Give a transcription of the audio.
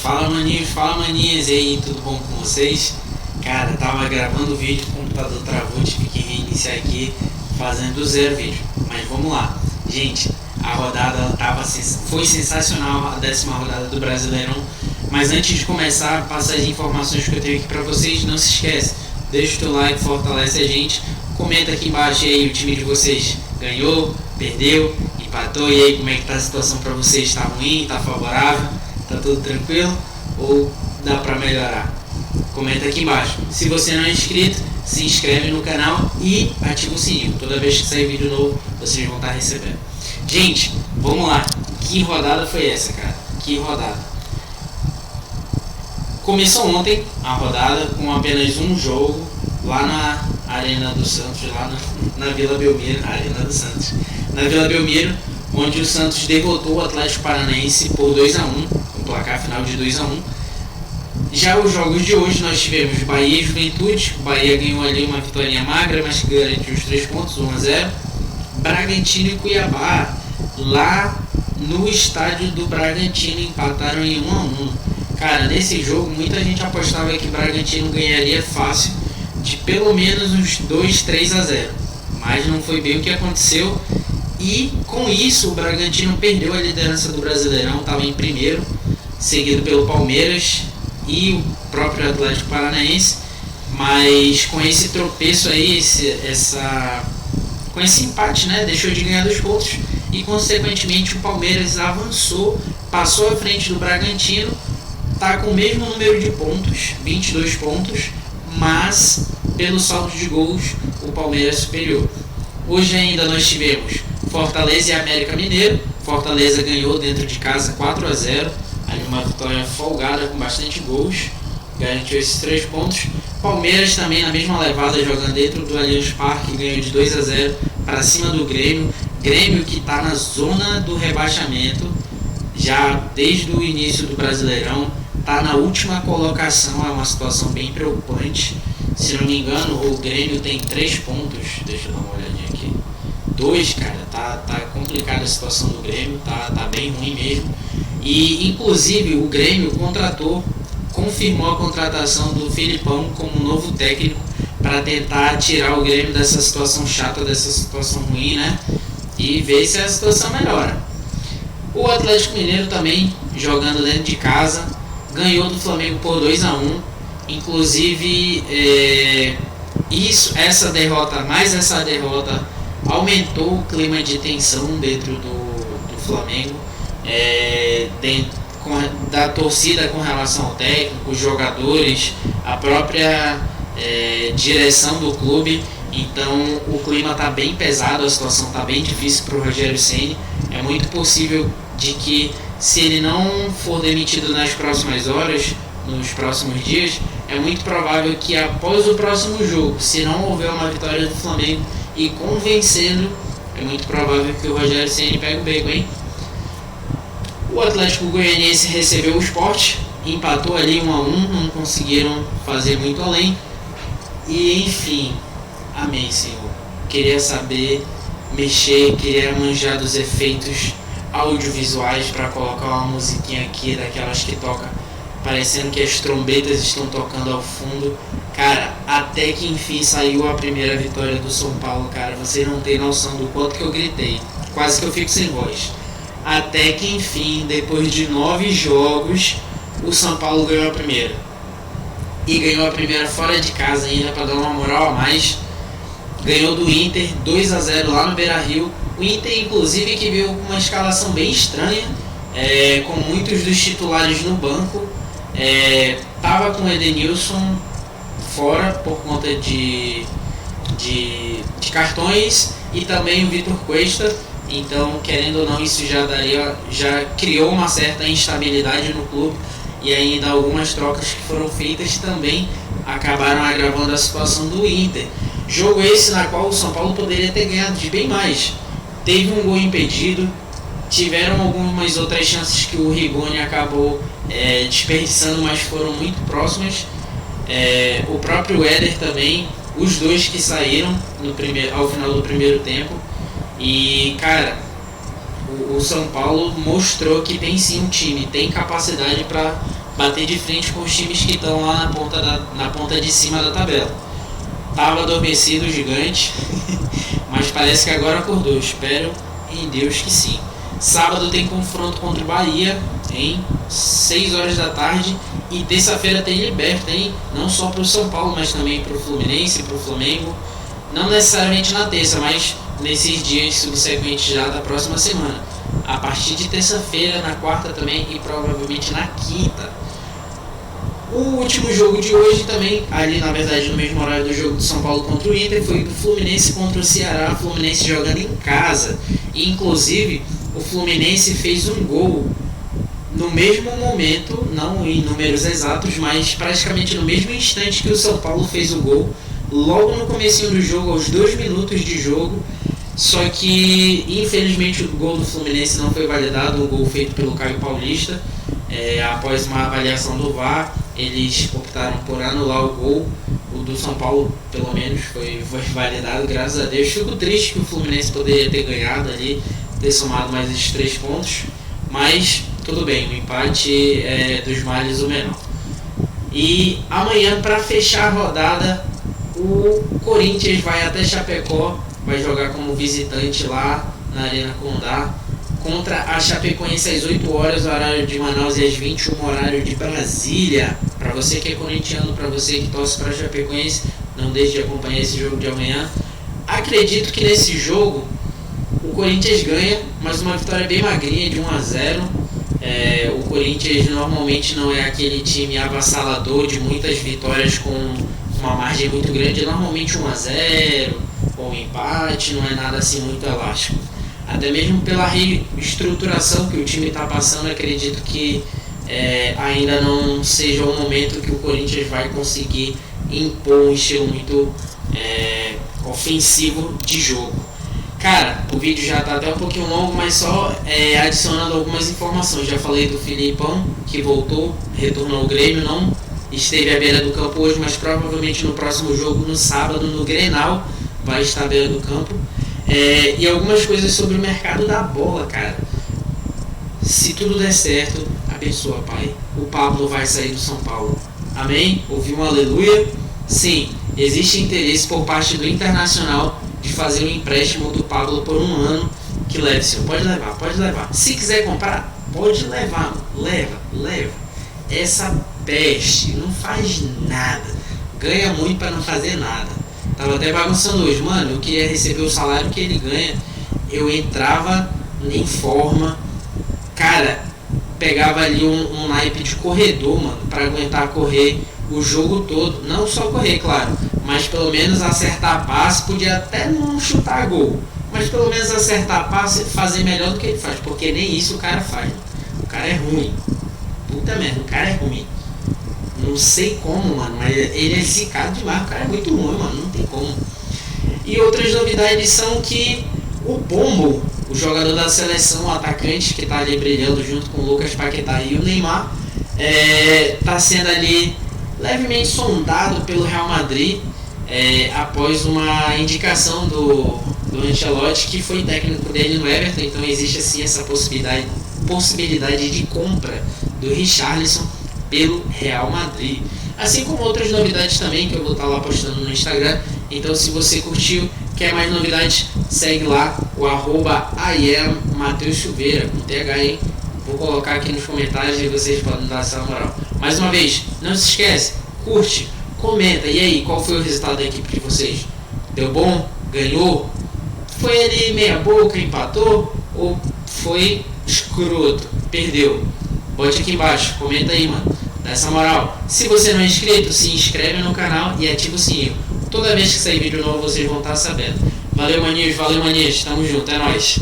Fala maninhos, fala maninhas, e aí, tudo bom com vocês? Cara, tava gravando o vídeo, o computador travou, tive que reiniciar aqui, fazendo do zero vídeo. Mas vamos lá, gente, a rodada foi sensacional, a 10ª rodada do Brasileirão. Mas antes de começar, passar as informações que eu tenho aqui pra vocês, não se esquece, deixa o teu like, fortalece a gente, comenta aqui embaixo aí o time de vocês ganhou, perdeu, empatou, e aí como é que tá a situação pra vocês? Tá ruim, tá favorável, tá tudo tranquilo ou dá pra melhorar? Comenta aqui embaixo. Se você não é inscrito, se inscreve no canal e ativa o sininho. Toda vez que sair vídeo novo, vocês vão estar recebendo. Gente, vamos lá. Que rodada foi essa, cara? Que rodada. Começou ontem a rodada com apenas um jogo lá na Arena do Santos, lá na Vila Belmiro, Arena do Santos, na Vila Belmiro, onde o Santos derrotou o Atlético Paranaense por 2-1, com placar final de 2-1. Já os jogos de hoje nós tivemos Bahia e Juventude. O Bahia ganhou ali uma vitória magra, mas que garantiu os 3 pontos, 1-0. Bragantino e Cuiabá, lá no estádio do Bragantino, empataram em 1-1. Cara, nesse jogo muita gente apostava que o Bragantino ganharia fácil, de pelo menos uns 2-3-0. Mas não foi bem o que aconteceu. E com isso o Bragantino perdeu a liderança do Brasileirão, estava em primeiro, seguido pelo Palmeiras e o próprio Atlético Paranaense. Mas com esse tropeço aí, com esse empate, né, deixou de ganhar 2 pontos e consequentemente o Palmeiras avançou, passou à frente do Bragantino, está com o mesmo número de pontos, 22 pontos, mas pelo saldo de gols o Palmeiras é superior. Hoje ainda nós tivemos Fortaleza e América Mineiro. Fortaleza ganhou dentro de casa 4-0, ali uma vitória folgada com bastante gols, garantiu esses 3 pontos. Palmeiras também na mesma levada, jogando dentro do Allianz Parque, ganhou de 2-0 para cima do Grêmio. Grêmio que está na zona do rebaixamento já desde o início do Brasileirão, está na última colocação, é uma situação bem preocupante. Se não me engano, o Grêmio tem 3 pontos, deixa eu dar uma olhadinha aqui. 2, cara, tá complicada a situação do Grêmio, tá bem ruim mesmo. E inclusive o Grêmio confirmou a contratação do Filipão como novo técnico para tentar tirar o Grêmio dessa situação chata, dessa situação ruim, né? E ver se a situação melhora. O Atlético Mineiro também, jogando dentro de casa, ganhou do Flamengo por 2-1. Inclusive, essa derrota aumentou o clima de tensão dentro do Flamengo, da torcida com relação ao técnico, os jogadores, a própria direção do clube. Então o clima está bem pesado, a situação está bem difícil para o Rogério Ceni. É muito possível de que, se ele não for demitido nas próximas horas, nos próximos dias, é muito provável que após o próximo jogo, se não houver uma vitória do Flamengo e convencendo, é muito provável que o Rogério Ceni pegue o beco, hein? O Atlético Goianiense recebeu o Sport, empatou ali 1-1, não conseguiram fazer muito além. E enfim, amém, Senhor. Queria saber mexer, queria manjar dos efeitos audiovisuais para colocar uma musiquinha aqui, daquelas que toca parecendo que as trombetas estão tocando ao fundo. Cara, até que enfim saiu a primeira vitória do São Paulo, cara. Você não tem noção do quanto que eu gritei. Quase que eu fico sem voz. Até que enfim, depois de 9 jogos, o São Paulo ganhou a primeira. E ganhou a primeira fora de casa ainda, para dar uma moral a mais. Ganhou do Inter 2-0 lá no Beira-Rio. O Inter, inclusive, que veio com uma escalação bem estranha, com muitos dos titulares no banco. Tava com o Edenilson fora por conta de cartões, e também o Vitor Cuesta. Então, querendo ou não, isso já criou uma certa instabilidade no clube, e ainda algumas trocas que foram feitas também acabaram agravando a situação do Inter. Jogo esse na qual o São Paulo poderia ter ganhado de bem mais. Teve um gol impedido, tiveram algumas outras chances que o Rigoni acabou desperdiçando, mas foram muito próximas. O próprio Éder também, os dois que saíram ao final do primeiro tempo. E cara, o São Paulo mostrou que tem sim um time, tem capacidade para bater de frente com os times que estão lá na ponta de cima da tabela. Tava adormecido o gigante, mas parece que agora acordou. Espero em Deus que sim. Sábado tem confronto contra o Bahia, em 6 horas da tarde. E terça-feira tem Liberta, hein? Não só para o São Paulo, mas também para o Fluminense, para o Flamengo. Não necessariamente na terça, mas nesses dias subsequentes já da próxima semana. A partir de terça-feira, na quarta também e provavelmente na quinta. O último jogo de hoje também, ali na verdade no mesmo horário do jogo do São Paulo contra o Inter, foi do Fluminense contra o Ceará. O Fluminense jogando em casa. E inclusive o Fluminense fez um gol no mesmo momento, não em números exatos, mas praticamente no mesmo instante que o São Paulo fez o gol, logo no comecinho do jogo, aos 2 minutos de jogo. Só que infelizmente o gol do Fluminense não foi validado, um gol feito pelo Caio Paulista. Após uma avaliação do VAR, eles optaram por anular o gol. O do São Paulo, pelo menos, foi validado, graças a Deus. Fico triste que o Fluminense poderia ter ganhado ali, ter somado mais esses 3 pontos, mas tudo bem, o empate é dos males o menor. E amanhã, para fechar a rodada, o Corinthians vai até Chapecó, vai jogar como visitante lá na Arena Condá, contra a Chapecoense às 8 horas, horário de Manaus, e às 21, horário de Brasília. Para você que é corintiano, para você que torce para a Chapecoense, não deixe de acompanhar esse jogo de amanhã. Acredito que nesse jogo o Corinthians ganha, mas uma vitória bem magrinha, de 1-0. O Corinthians normalmente não é aquele time avassalador de muitas vitórias com uma margem muito grande, normalmente 1-0 ou um empate, não é nada assim muito elástico. Até mesmo pela reestruturação que o time está passando, acredito que ainda não seja o momento que o Corinthians vai conseguir impor um estilo muito ofensivo de jogo. Cara, o vídeo já está até um pouquinho longo, mas só adicionando algumas informações. Já falei do Filipão, que voltou, retornou ao Grêmio, não esteve à beira do campo hoje, mas provavelmente no próximo jogo, no sábado, no Grenal, vai estar à beira do campo. E algumas coisas sobre o mercado da bola, cara. Se tudo der certo, abençoa, Pai. O Pablo vai sair do São Paulo. Amém? Ouviu um aleluia? Sim, existe interesse por parte do Internacional de fazer um empréstimo do Pablo por 1 ano. Que leve, senhor. Pode levar. Se quiser comprar, pode levar. Leva. Essa peste não faz nada. Ganha muito para não fazer nada. Tava até bagunçando hoje, mano. Eu queria receber o salário que ele ganha. Eu entrava em forma, cara, pegava ali um naipe de corredor, mano, para aguentar correr o jogo todo. Não só correr, claro, mas pelo menos acertar passe. Podia até não chutar gol, mas pelo menos acertar passe e fazer melhor do que ele faz, porque nem isso o cara faz. O cara é ruim. Puta merda, o cara é ruim. Não sei como, mano, mas ele é zicado demais. O cara é muito ruim, mano, não tem como. E outras novidades são que o Pombo, o jogador da seleção, o atacante que tá ali brilhando junto com o Lucas Paquetá e o Neymar, tá sendo ali levemente sondado pelo Real Madrid, após uma indicação do Ancelotti, que foi técnico dele no Everton. Então existe assim essa possibilidade de compra do Richarlison pelo Real Madrid, assim como outras novidades também que eu vou estar lá postando no Instagram. Então se você curtiu, quer mais novidades, segue lá o @IamMatheusSilveira com TH, hein? Vou colocar aqui nos comentários e vocês podem dar essa moral. Mais uma vez, não se esquece, curte, comenta. E aí, qual foi o resultado da equipe de vocês? Deu bom? Ganhou? Foi ali meia boca, empatou? Ou foi escroto, perdeu? Bote aqui embaixo, comenta aí, mano. Dá essa moral. Se você não é inscrito, se inscreve no canal e ativa o sininho. Toda vez que sair vídeo novo, vocês vão estar sabendo. Valeu, maninhos, tamo junto, é nóis.